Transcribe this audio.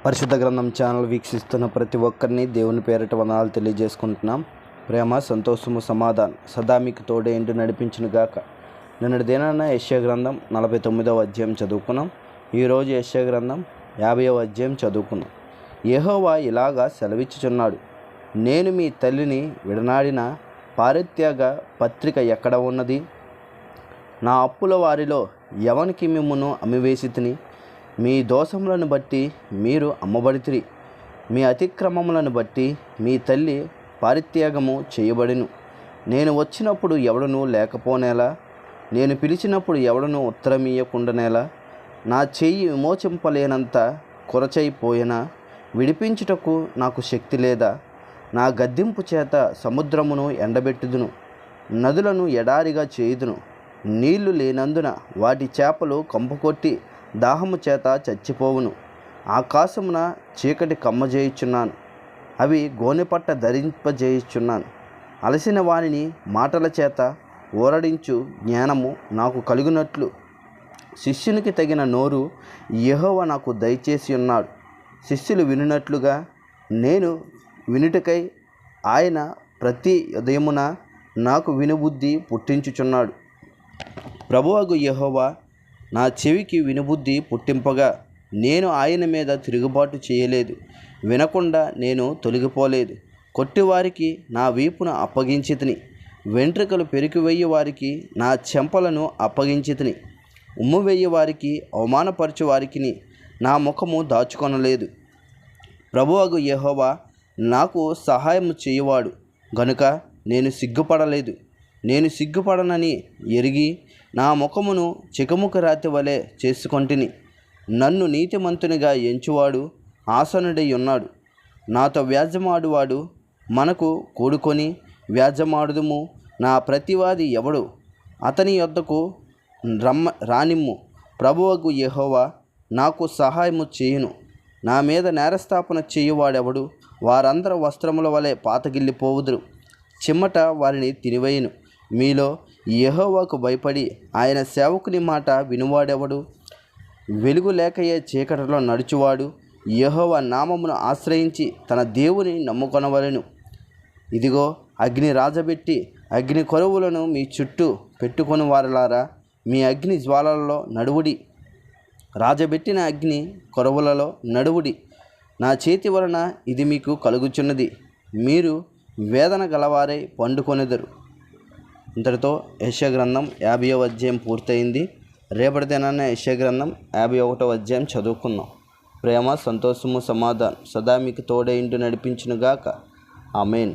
పరిశుద్ధ గ్రంథం ఛానల్ వీక్షిస్తున్న ప్రతి ఒక్కరిని దేవుని పేరిట వందనాలు తెలియజేసుకుంటున్నాం. ప్రేమ, సంతోషము, సమాధానం సదా మీకు తోడే ఇంటి నడిపించును గాక. నిన్నటి దినాన యెషయా గ్రంథం 49వ అధ్యాయం చదువుకున్నాం. ఈరోజు యెషయా గ్రంథం 50వ అధ్యాయం చదువుకున్నాం. యెహోవా ఇలాగా సెలవిచ్చుచున్నాడు, నేను మీ తల్లిని విడనాడిన పారిత్యాగ పత్రిక ఎక్కడ ఉన్నది? నా అప్పుల వారిలో ఎవనికి మిమ్మును అమ్మివేసితిని? మీ దోషములను బట్టి మీరు అమ్మబడితిరి, మీ అతిక్రమములను బట్టి మీ తల్లి పారిత్యాగము చేయబడిను. నేను వచ్చినప్పుడు ఎవడను లేకపోనేలా, నేను పిలిచినప్పుడు ఎవడను ఉత్తరమియ్యకుండానేలా? నా చెయ్యి విమోచింపలేనంత కొరచైపోయినా విడిపించుటకు నాకు శక్తి లేదా? నా గద్దింపు చేత సముద్రమును ఎండబెట్టుదును, నదులను ఎడారిగా చేయుదును. నీళ్లు లేనందున వాటి చేపలు కంపుకొట్టి దాహము చేత చచ్చిపోవును. ఆకాశమున చీకటి కమ్మజేయుచున్నాను, అవి గోనెపట్ట ధరింపజేయుచున్నాను. అలసిన వానిని మాటల చేత ఊరడించు జ్ఞానము నాకు కలుగునట్లు శిష్యునికి తగిన నోరు యెహోవా నాకు దయచేసి ఉన్నాడు. శిష్యులు వినున్నట్లుగా నేను వినుటకై ఆయన ప్రతి ఉదయమున నాకు వినుబుద్ధి పుట్టించుచున్నాడు. ప్రభువగు యెహోవా నా చెవికి వినుబుద్ధి పుట్టింపగా నేను ఆయన మీద తిరుగుబాటు చేయలేదు, వినకుండా నేను తొలగిపోలేదు. కొట్టివారికి నా వీపును అప్పగించితిని, వెంట్రుకలు పెరికివేయి వారికి నా చెంపలను అప్పగించితిని. ఉమ్మువేయి వారికి అవమానపరచు వారికి నా ముఖము దాచుకొనలేదు. ప్రభువగు యెహోవా నాకు సహాయము చేయువాడు గనుక నేను సిగ్గుపడలేదు. నేను సిగ్గుపడనని ఎరిగి నా ముఖమును చికముక రాతి వలె చేసుకొంటిని. నన్ను నీతిమంతునిగా ఎంచువాడు ఆసనుడై ఉన్నాడు. నాతో వ్యాజ్యమాడువాడు మనకు కూడుకొని వ్యాజ్యమాడుదుము. నా ప్రతివాది ఎవడు? అతని యొద్దకు రానిమ్ము. ప్రభువగు యెహోవా నాకు సహాయము చేయును. నా మీద నేరస్థాపన చేయువాడెవడు? వారందరూ వస్త్రముల వలె పాతగిల్లిపోవుదురు, చిమ్మట వారిని తినివేయును. మీలో యెహోవాకు భయపడి ఆయన సేవకుని మాట వినువాడెవడు? వెలుగు లేకయే చీకటిలో నడుచువాడు యెహోవా నామమును ఆశ్రయించి తన దేవుని నమ్ముకొనవలెను. ఇదిగో, అగ్ని రాజబెట్టి అగ్ని కొరువులను మీ చుట్టూ పెట్టుకొని వారలారా, మీ అగ్ని జ్వాలలలో నడువుడి. రాజబెట్టిన అగ్ని కొరవులలో నడువుడి. నా చేతి వలన ఇది మీకు కలుగుచున్నది, మీరు వేదన గలవారై పండుకొనెదరు. ఇంతటితో యెషయా గ్రంథం 50వ అధ్యాయం పూర్తయింది. రేపటి దినాన యెషయా గ్రంథం 51వ అధ్యాయం చదువుకుందాం. ప్రేమ, సంతోషము, సమాధానం సదా మీకు తోడే ఇంటి నడిపించునుగాక. ఆమేన్.